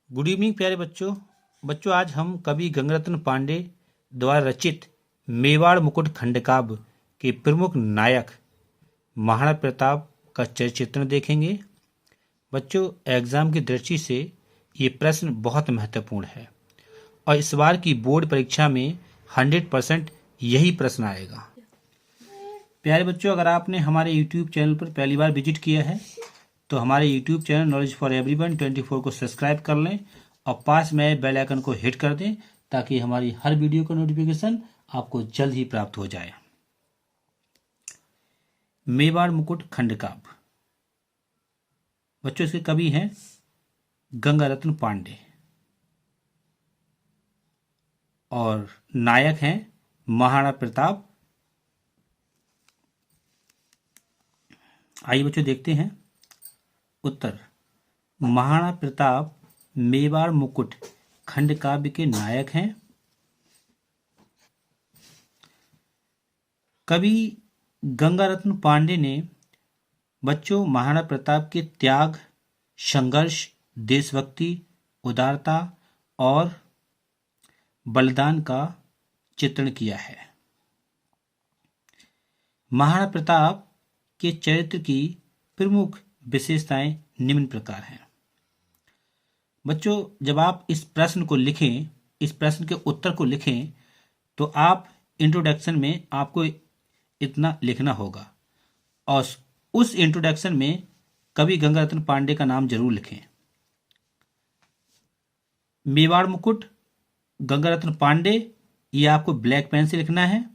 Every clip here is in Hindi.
गुड इवनिंग प्यारे बच्चों। आज हम कवि गंगारत्न पांडे द्वारा रचित मेवाड़ मुकुट खंडकाव्य के प्रमुख नायक महाराणा प्रताप का चरित्र देखेंगे। बच्चों, एग्जाम की दृष्टि से ये प्रश्न बहुत महत्वपूर्ण है और इस बार की बोर्ड परीक्षा में 100% यही प्रश्न आएगा। प्यारे बच्चों, अगर आपने हमारे YouTube चैनल पर पहली बार विजिट किया है तो हमारे YouTube channel knowledge for everyone 24 को सब्सक्राइब कर लें और पास में बेल आइकन को हिट कर दें ताकि हमारी हर वीडियो का नोटिफिकेशन आपको जल्द ही प्राप्त हो जाए। मेवाड़ मुकुट खंडकाव्य। बच्चों, इसके कवि हैं गंगारत्न पांडे और नायक हैं महाराणा प्रताप। आइए बच्चों देखते हैं उत्तर। महाराणा प्रताप मेवाड़ मुकुट खंडकाव्य के नायक हैं। कवि गंगारत्न पांडे ने बच्चों महाराणा प्रताप के त्याग, संघर्ष, देशभक्ति, उदारता और बलिदान का चित्रण किया है। महाराणा प्रताप के चरित्र की प्रमुख विशेषताएं निम्न प्रकार हैं। बच्चों, जब आप इस प्रश्न को लिखें, इस प्रश्न के उत्तर को लिखें तो आप इंट्रोडक्शन में आपको इतना लिखना होगा और उस इंट्रोडक्शन में कवि गंगारत्न पांडे का नाम जरूर लिखें। मेवाड़ मुकुट गंगारत्न पांडे, ये आपको ब्लैक पेन से लिखना है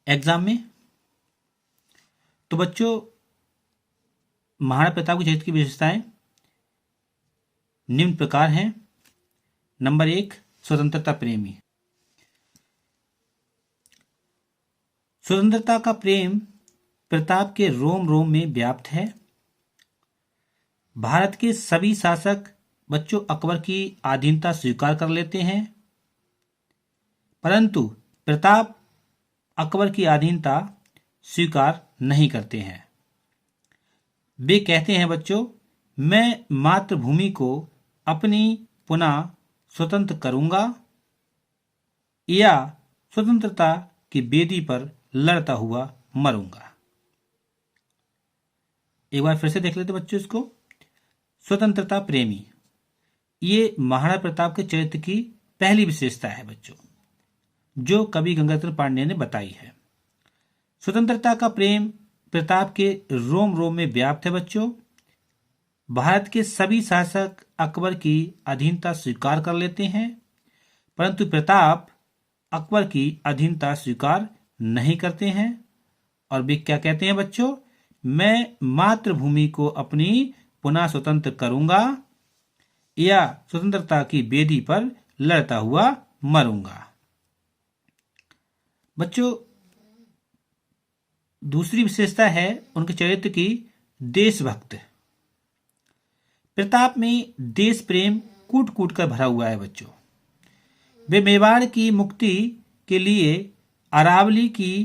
एग्जाम में। तो बच्चों, महाराणा प्रताप के चरित्र की विशेषताएं निम्न प्रकार हैं। नंबर 1, स्वतंत्रता प्रेमी। स्वतंत्रता का प्रेम प्रताप के रोम रोम में व्याप्त है। भारत के सभी शासक बच्चों अकबर की अधीनता स्वीकार कर लेते हैं, परंतु प्रताप अकबर की अधीनता स्वीकार नहीं करते हैं। वे कहते हैं बच्चों, मैं मातृभूमि को अपनी पुनः स्वतंत्र करूंगा या स्वतंत्रता की बेदी पर लड़ता हुआ मरूंगा। एक बार फिर से देख लेते बच्चों इसको। स्वतंत्रता प्रेमी, ये महाराणा प्रताप के चरित्र की पहली विशेषता है बच्चों, जो कवि गंगारत्न पांडे ने बताई है। स्वतंत्रता का प्रेम प्रताप के रोम रोम में व्याप्त है बच्चों। भारत के सभी शासक अकबर की अधीनता स्वीकार कर लेते हैं, परंतु प्रताप अकबर की अधीनता स्वीकार नहीं करते हैं। और वे क्या कहते हैं बच्चों, मैं मातृभूमि को अपनी पुनः स्वतंत्र करूंगा या स्वतंत्रता की बेदी पर लड़ता हुआ मरूंगा। बच्चों, दूसरी विशेषता है उनके चरित्र की देशभक्त। प्रताप में देश प्रेम कूट कूट कर भरा हुआ है बच्चों। वे मेवाड़ की मुक्ति के लिए अरावली की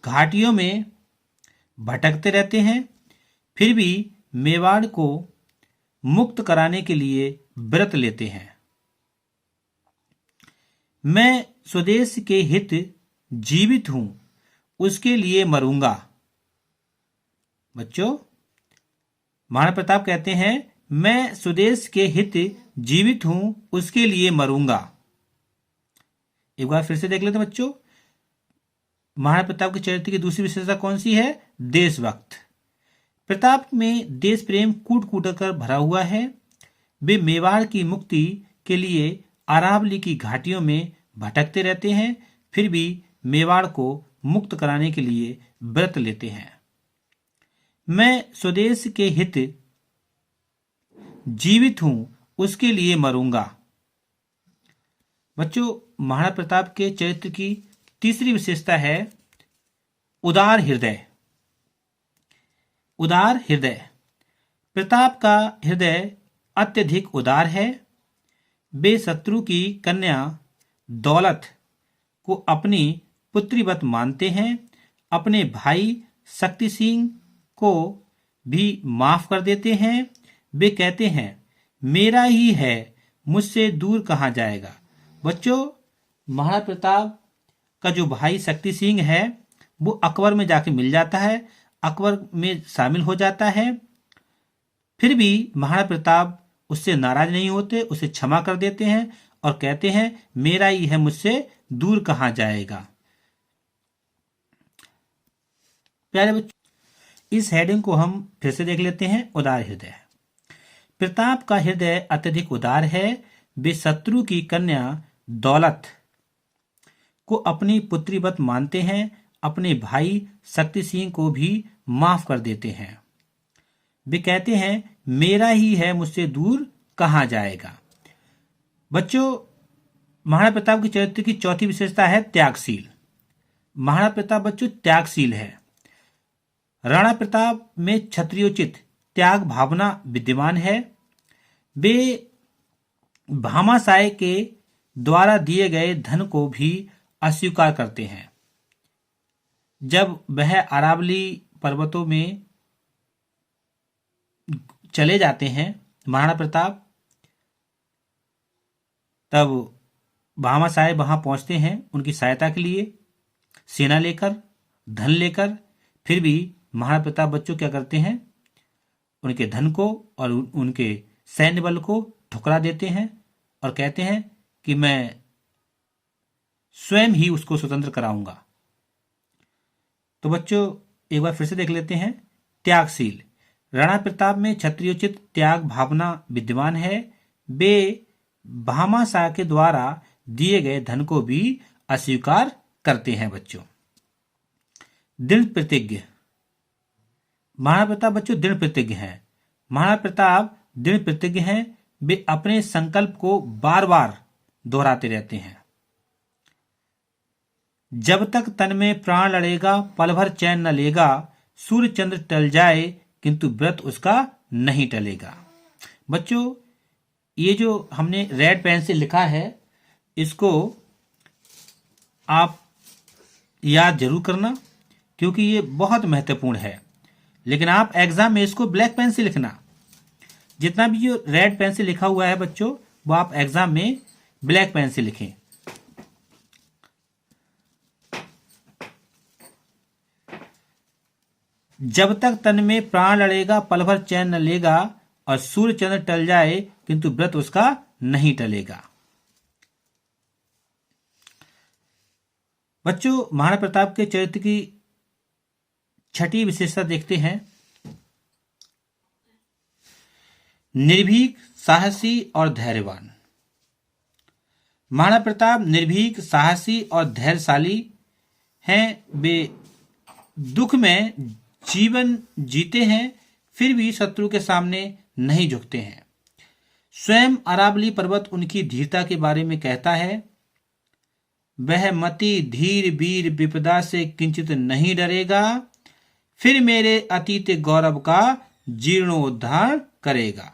घाटियों में भटकते रहते हैं, फिर भी मेवाड़ को मुक्त कराने के लिए व्रत लेते हैं। मैं स्वदेश के हित जीवित हूं, उसके लिए मरूंगा। बच्चों, महाराणा प्रताप कहते हैं, मैं स्वदेश के हित जीवित हूं, उसके लिए मरूंगा। एक बार फिर से देख लेते बच्चों। महाराणा प्रताप के चरित्र की दूसरी विशेषता कौन सी है? देशभक्त। प्रताप में देश प्रेम कूट कूट कर भरा हुआ है। वे मेवाड़ की मुक्ति के लिए अरावली की घाटियों में भटकते रहते हैं, फिर भी मेवाड़ को मुक्त कराने के लिए व्रत लेते हैं। मैं स्वदेश के हित जीवित हूं, उसके लिए मरूंगा। बच्चों, महाराणा प्रताप के चरित्र की तीसरी विशेषता है उदार हृदय। उदार हृदय। प्रताप का हृदय अत्यधिक उदार है। वे शत्रु की कन्या दौलत को अपनी पुत्रीवत मानते हैं। अपने भाई शक्ति सिंह को भी माफ कर देते हैं। वे कहते हैं मेरा ही है, मुझसे दूर कहाँ जाएगा। बच्चों, महाराणा प्रताप का जो भाई शक्ति सिंह है वो अकबर में जाके मिल जाता है, अकबर में शामिल हो जाता है। फिर भी महाराणा प्रताप उससे नाराज नहीं होते, उसे क्षमा कर देते हैं और कहते हैं मेरा ही है, मुझसे दूर कहाँ जाएगा। प्यारे बच्चों, इस हेडिंग को हम फिर से देख लेते हैं। उदार हृदय। प्रताप का हृदय अत्यधिक उदार है। वे शत्रु की कन्या दौलत को अपनी पुत्रीवत मानते हैं, अपने भाई शक्ति सिंह को भी माफ कर देते हैं। वे कहते हैं मेरा ही है, मुझसे दूर कहाँ जाएगा। बच्चों, महाराणा प्रताप के चरित्र की चौथी विशेषता है त्यागशील। महाराणा प्रताप बच्चों त्यागशील है। राणा प्रताप में क्षत्रियोचित त्याग भावना विद्यमान है। वे भामाशाह के द्वारा दिए गए धन को भी अस्वीकार करते हैं। जब वह अरावली पर्वतों में चले जाते हैं महाराणा प्रताप, तब भामाशाह वहां पहुंचते हैं उनकी सहायता के लिए सेना लेकर, धन लेकर। फिर भी महाराणा प्रताप बच्चों क्या करते हैं, उनके धन को और उनके सैन्य बल को ठुकरा देते हैं और कहते हैं कि मैं स्वयं ही उसको स्वतंत्र कराऊंगा। तो बच्चों एक बार फिर से देख लेते हैं। त्यागशील। राणा प्रताप में क्षत्रियोचित त्याग भावना विद्यमान है। वे भामाशाह के द्वारा दिए गए धन को भी अस्वीकार करते हैं। बच्चों, दृढ़ प्रतिज्ञ। महाराणा प्रताप बच्चों दृढ़ प्रतिज्ञ हैं। महाराणा प्रताप दृढ़ प्रतिज्ञ हैं। वे अपने संकल्प को बार बार दोहराते रहते हैं। जब तक तन में प्राण लड़ेगा, पल भर चैन न लेगा, सूर्य चंद्र टल जाए किंतु व्रत उसका नहीं टलेगा। बच्चों, ये जो हमने रेड पेन से लिखा है इसको आप याद जरूर करना, क्योंकि ये बहुत महत्वपूर्ण है। लेकिन आप एग्जाम में इसको ब्लैक पेन से लिखना। जितना भी जो रेड पेन से लिखा हुआ है बच्चों, वो आप एग्जाम में ब्लैक पेन से लिखें। जब तक तन में प्राण लड़ेगा, पल भर चैन न लेगा, और सूर्य चंद्र टल जाए किंतु व्रत उसका नहीं टलेगा। बच्चों, महाराणा प्रताप के चरित्र की छठी विशेषता देखते हैं। निर्भीक, साहसी और धैर्यवान। महाराणा प्रताप निर्भीक, साहसी और धैर्यशाली हैं। वे दुख में जीवन जीते हैं, फिर भी शत्रु के सामने नहीं झुकते हैं। स्वयं अरावली पर्वत उनकी धीरता के बारे में कहता है, वह मति धीर वीर विपदा से किंचित नहीं डरेगा, फिर मेरे अतीत गौरव का जीर्णोद्धार करेगा।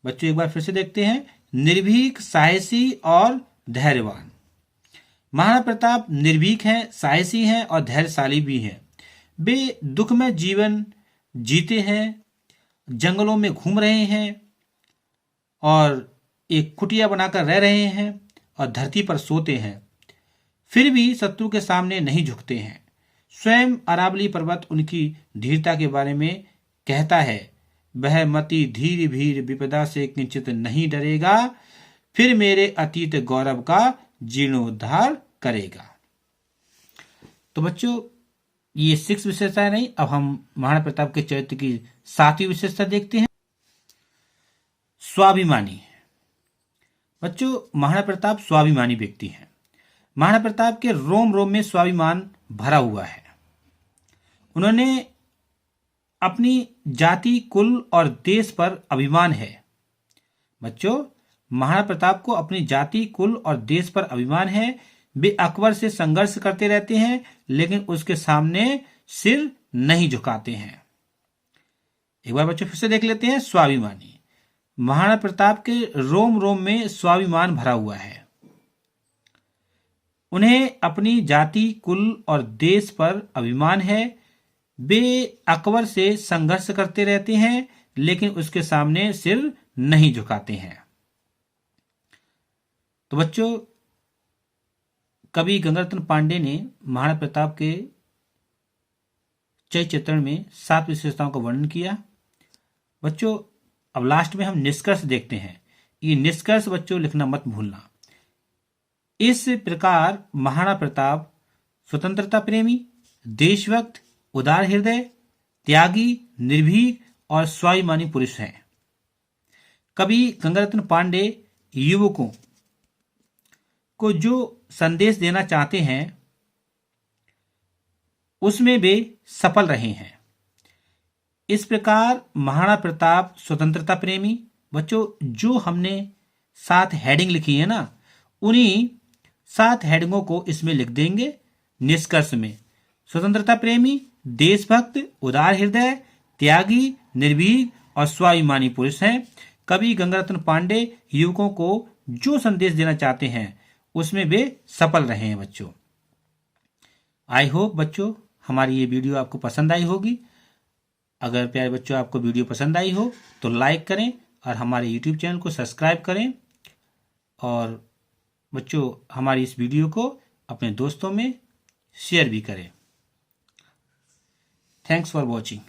बच्चों एक बार फिर से देखते हैं। निर्भीक, साहसी और धैर्यवान। महाराणा प्रताप निर्भीक हैं, साहसी हैं और धैर्यशाली भी हैं। वे दुख में जीवन जीते हैं, जंगलों में घूम रहे हैं और एक कुटिया बनाकर रह रहे हैं और धरती पर सोते हैं, फिर भी शत्रु के सामने नहीं झुकते हैं। स्वयं अरावली पर्वत उनकी धीरता के बारे में कहता है, वह मति धीर भीर विपदा से किंचित नहीं डरेगा, फिर मेरे अतीत गौरव का जीर्णोद्धार करेगा। तो बच्चों, ये 6 विशेषताएं नहीं, अब हम महाराणा प्रताप के चरित्र की 7वीं विशेषता देखते हैं। स्वाभिमानी। बच्चों, महाराणा प्रताप स्वाभिमानी व्यक्ति हैं। महाराणा प्रताप के रोम रोम में स्वाभिमान भरा हुआ है। उन्होंने अपनी जाति, कुल और देश पर अभिमान है। बच्चों, महाराणा प्रताप को अपनी जाति, कुल और देश पर अभिमान है। वे अकबर से संघर्ष करते रहते हैं, लेकिन उसके सामने सिर नहीं झुकाते हैं। एक बार बच्चों फिर से देख लेते हैं। स्वाभिमानी। महाराणा प्रताप के रोम रोम में स्वाभिमान भरा हुआ है। उन्हें अपनी जाति, कुल और देश पर अभिमान है। वे अकबर से संघर्ष करते रहते हैं, लेकिन उसके सामने सिर नहीं झुकाते हैं। तो बच्चों, कवि गंगारत्न पांडे ने महाराणा प्रताप के चरित्र चित्रण में 7 विशेषताओं का वर्णन किया। बच्चों, अब लास्ट में हम निष्कर्ष देखते हैं। ये निष्कर्ष बच्चों लिखना मत भूलना। इस प्रकार महाराणा प्रताप स्वतंत्रता प्रेमी, देशभक्त, उदार हृदय, त्यागी, निर्भीक और स्वाभिमानी पुरुष हैं। कवि गंगारत्न पांडे युवकों को जो संदेश देना चाहते हैं उसमें वे सफल रहे हैं। इस प्रकार महाराणा प्रताप स्वतंत्रता प्रेमी, बच्चों जो हमने 7 हेडिंग लिखी है ना, उन्हीं 7 हेडिंगों को इसमें लिख देंगे निष्कर्ष में। स्वतंत्रता प्रेमी, देशभक्त, उदार हृदय, त्यागी, निर्भीक और स्वाभिमानी पुरुष हैं। कवि गंगारत्न पांडे युवकों को जो संदेश देना चाहते हैं उसमें वे सफल रहे हैं। बच्चों, आई होप बच्चों हमारी ये वीडियो आपको पसंद आई होगी। अगर प्यारे बच्चों आपको वीडियो पसंद आई हो तो लाइक करें और हमारे यूट्यूब चैनल को सब्सक्राइब करें। और बच्चों हमारी इस वीडियो को अपने दोस्तों में शेयर भी करें। Thanks for watching.